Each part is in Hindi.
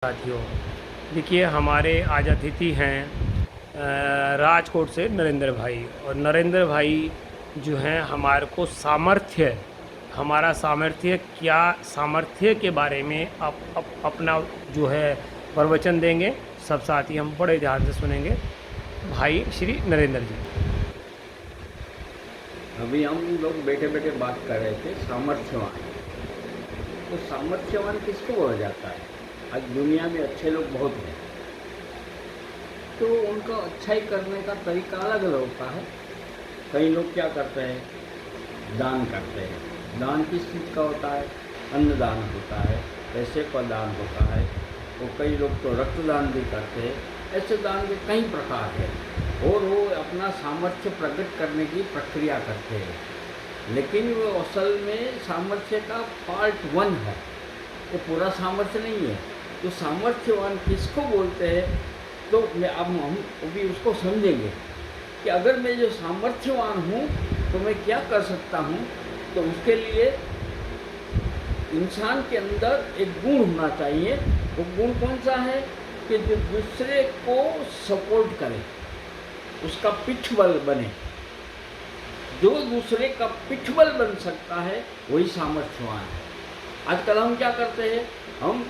साथियों, देखिए हमारे आज अतिथि हैं राजकोट से नरेंद्र भाई। और नरेंद्र भाई जो हैं हमारे को हमारा सामर्थ्य क्या सामर्थ्य के बारे में अपना जो है प्रवचन देंगे। सब साथी हम बड़े ध्यान से सुनेंगे। भाई श्री नरेंद्र जी। अभी हम लोग बैठे बैठे बात कर रहे थे सामर्थ्यवान। तो सामर्थ्यवान किसको बोला जाता है? आज दुनिया में अच्छे लोग बहुत हैं, तो उनका अच्छाई करने का तरीका अलग अलग होता है। कई लोग क्या करते हैं, दान करते हैं। दान किस चीज़ का होता है? अन्नदान होता है, पैसे का दान होता है। और कई लोग तो रक्तदान भी करते हैं। ऐसे दान के कई प्रकार हैं और वो अपना सामर्थ्य प्रकट करने की प्रक्रिया करते हैं। लेकिन वो असल में सामर्थ्य का पार्ट 1 है, वो पूरा सामर्थ्य नहीं है। तो सामर्थ्यवान किसको बोलते हैं? तो मैं अब हम अभी उसको समझेंगे कि अगर मैं जो सामर्थ्यवान हूँ तो मैं क्या कर सकता हूँ। तो उसके लिए इंसान के अंदर एक गुण होना चाहिए। वो गुण कौन सा है? कि जो दूसरे को सपोर्ट करे, उसका पिछबल बने। जो दूसरे का पिछबल बन सकता है वही सामर्थ्यवान है। आजकल हम क्या करते हैं, हम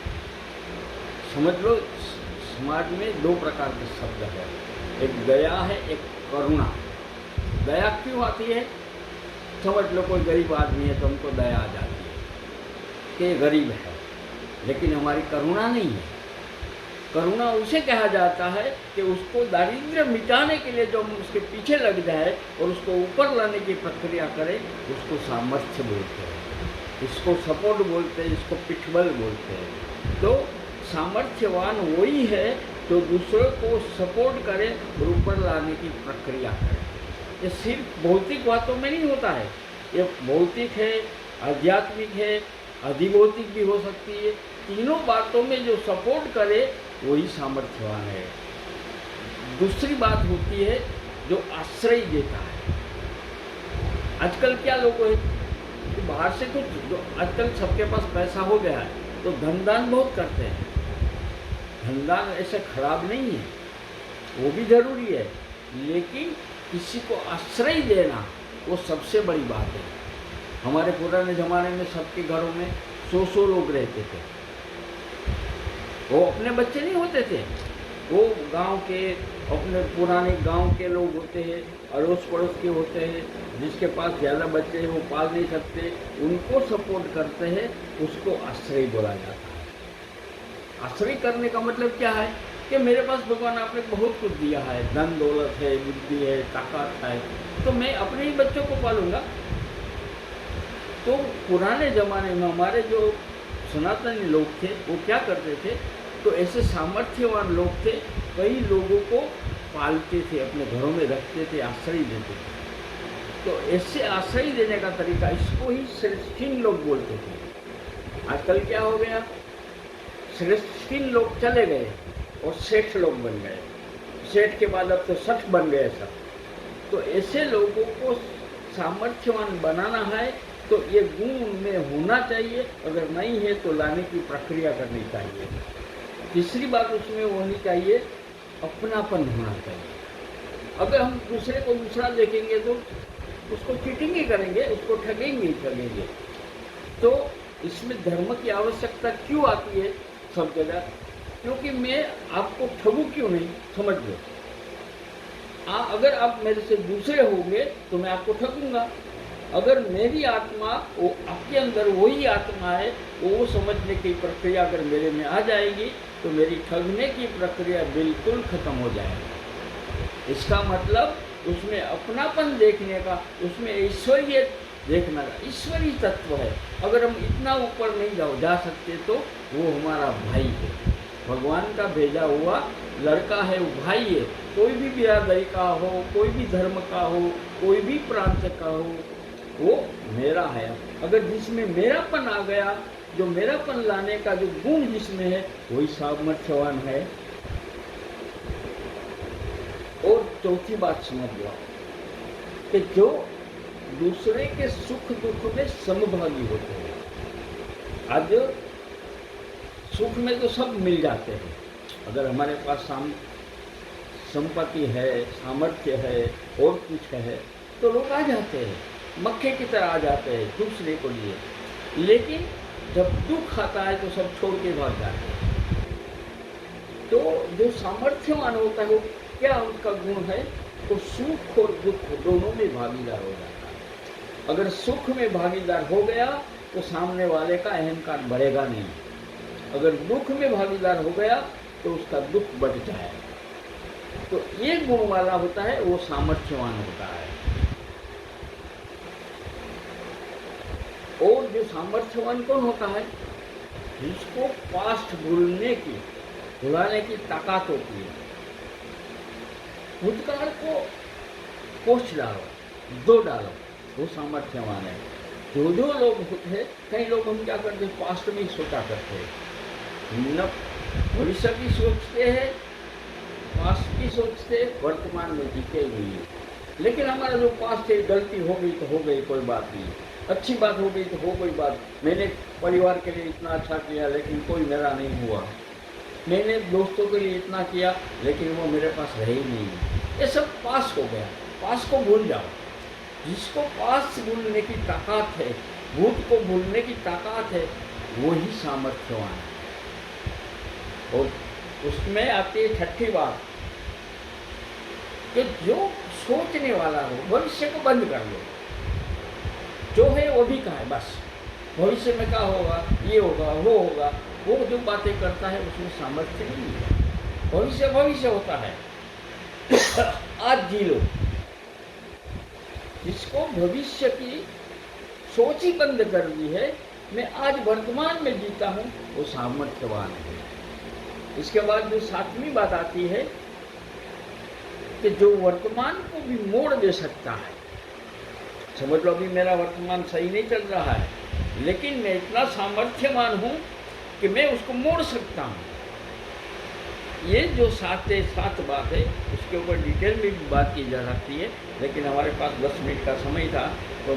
समझ लो समाज में 2 प्रकार के शब्द है, एक दया है, एक करुणा। दया क्यों आती है? समझ लो कोई गरीब आदमी है तो हमको दया आ जाती है कि गरीब है, लेकिन हमारी करुणा नहीं है। करुणा उसे कहा जाता है कि उसको दारिद्र्य मिटाने के लिए जो हम उसके पीछे लग जाए और उसको ऊपर लाने की प्रक्रिया करें, उसको सामर्थ्य बोलते हैं, इसको सपोर्ट बोलते हैं, इसको पिछबल बोलते हैं। तो सामर्थ्यवान वही है जो दूसरों को सपोर्ट करे और ऊपर लाने की प्रक्रिया करे। ये सिर्फ भौतिक बातों में नहीं होता है, ये भौतिक है, आध्यात्मिक है, अधिभौतिक भी हो सकती है। तीनों बातों में जो सपोर्ट करे वही सामर्थ्यवान है। दूसरी बात होती है जो आश्रय देता है। आजकल क्या लोग हैं कि बाहर से कुछ जो आजकल सबके पास पैसा हो गया है तो धनदान बहुत करते हैं। धनदान ऐसे खराब नहीं है, वो भी जरूरी है, लेकिन किसी को आश्रय देना वो सबसे बड़ी बात है। हमारे पुराने ज़माने में सबके घरों में 100 लोग रहते थे। वो अपने बच्चे नहीं होते थे, वो गांव के अपने पुराने गांव के लोग होते हैं, अड़ोस पड़ोस के होते हैं। जिसके पास ज़्यादा बच्चे हैं वो पाल नहीं सकते, उनको सपोर्ट करते हैं, उसको आश्रय बोला जाता है। आश्रय करने का मतलब क्या है कि मेरे पास भगवान आपने बहुत कुछ दिया है, धन दौलत है, बुद्धि है, ताकत है, तो मैं अपने ही बच्चों को पालूंगा। तो पुराने ज़माने में हमारे जो सनातनी लोग थे वो क्या करते थे, तो ऐसे सामर्थ्यवान लोग थे, कई लोगों को पालते थे, अपने घरों में रखते थे, आश्रय देते थे। तो ऐसे आश्रय देने का तरीका, इसको ही श्रेष्ठीन लोग बोलते थे। आजकल क्या हो गया, श्रेष्ठीन लोग चले गए और सेठ लोग बन गए। सेठ के बाद अब तो सठ बन गए सब। तो ऐसे लोगों को सामर्थ्यवान बनाना है तो ये गुण में होना चाहिए, अगर नहीं है तो लाने की प्रक्रिया करनी चाहिए। तीसरी बात उसमें होनी चाहिए, अपनापन होना चाहिए। अगर हम दूसरे को दूसरा देखेंगे तो उसको चीटिंग ही करेंगे, उसको ठगेंगे ही ठगेंगे। तो इसमें धर्म की आवश्यकता क्यों आती है सब जगह? क्योंकि मैं आपको ठगूं क्यों नहीं, समझ लो। अगर आप मेरे से दूसरे होंगे तो मैं आपको ठगूंगा। अगर मेरी आत्मा वो आपके अंदर वही आत्मा है, वो समझने की प्रक्रिया अगर मेरे में आ जाएगी तो मेरी ठगने की प्रक्रिया बिल्कुल खत्म हो जाएगी। इसका मतलब उसमें अपनापन देखने का, उसमें ऐश्वर्य देखना का, ईश्वरीय तत्व है। अगर हम इतना ऊपर नहीं जा सकते तो वो हमारा भाई है, भगवान का भेजा हुआ लड़का है, वो भाई है। कोई भी बिरादरी का हो, कोई भी धर्म का हो, कोई भी प्रांत का हो, वो मेरा है। अगर जिसमें मेरापन आ गया, जो मेरापन लाने का जो गुण जिसमें है, वही सामर्थ्यवान है। और चौथी बात समझ लो कि जो दूसरे के सुख दुख में समभागी होते हैं। आज सुख में तो सब मिल जाते हैं। अगर हमारे पास संपत्ति है, सामर्थ्य है और कुछ है तो लोग आ जाते हैं, मक्खे की तरह आ जाते हैं दूसरे को लिए। लेकिन जब दुख आता है तो सब छोड़ के भाग जाते हैं। तो जो सामर्थ्यवान होता है वो क्या उसका गुण है, तो सुख और दुख दोनों में भागीदार हो जाता है। अगर सुख में भागीदार हो गया तो सामने वाले का अहंकार बढ़ेगा नहीं। अगर दुख में भागीदार हो गया तो उसका दुख बढ़ जाएगा। तो ये गुण वाला होता है वो सामर्थ्यवान होता है। और जो सामर्थ्यवान कौन होता है, जिसको पास्ट भुलाने की ताकत होती है। भूतकाल को पोछ डालो, धो डालो, वो सामर्थ्यवान है। जो लोग होते हैं, कई लोग हम क्या करते हैं, पास्ट में ही सोचा करते हैं, न भविष्य की सोचते हैं, पास्ट की सोचते, वर्तमान में जीते हुए। लेकिन हमारा जो पास्ट है, गलती हो गई तो हो गई, कोई बात नहीं। अच्छी बात हो गई तो हो गई बात। मैंने परिवार के लिए इतना अच्छा किया लेकिन कोई मेरा नहीं हुआ। मैंने दोस्तों के लिए इतना किया लेकिन वो मेरे पास रहे ही नहीं। ये सब पास हो गया। पास को भूल जाओ। जिसको पास भूलने की ताकत है, भूत को भूलने की ताकत है, वो ही सामर्थ्यवान है। और उसमें आती है छठी बात कि जो सोचने वाला हो, भविष्य को बंद कर लो। जो है वो भी का है, बस भविष्य में क्या होगा, ये होगा, वो होगा, वो जो बातें करता है उसमें सामर्थ्य नहीं है। भविष्य होता है। आज जी लो। जिसको भविष्य की सोच ही बंद कर दी है, मैं आज वर्तमान में जीता हूँ, वो सामर्थ्यवान है। इसके बाद जो सातवीं बात आती है कि जो वर्तमान को भी मोड़ दे सकता है। समझ लो अभी मेरा वर्तमान सही नहीं चल रहा है, लेकिन मैं इतना सामर्थ्यवान हूँ कि मैं उसको मोड़ सकता हूँ। ये जो सात बात है, उसके ऊपर डिटेल में भी बात की जा सकती है, लेकिन हमारे पास 10 मिनट का समय था तो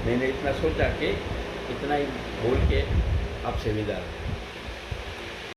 मैंने इतना सोचा कि इतना ही बोल के आपसे विदा।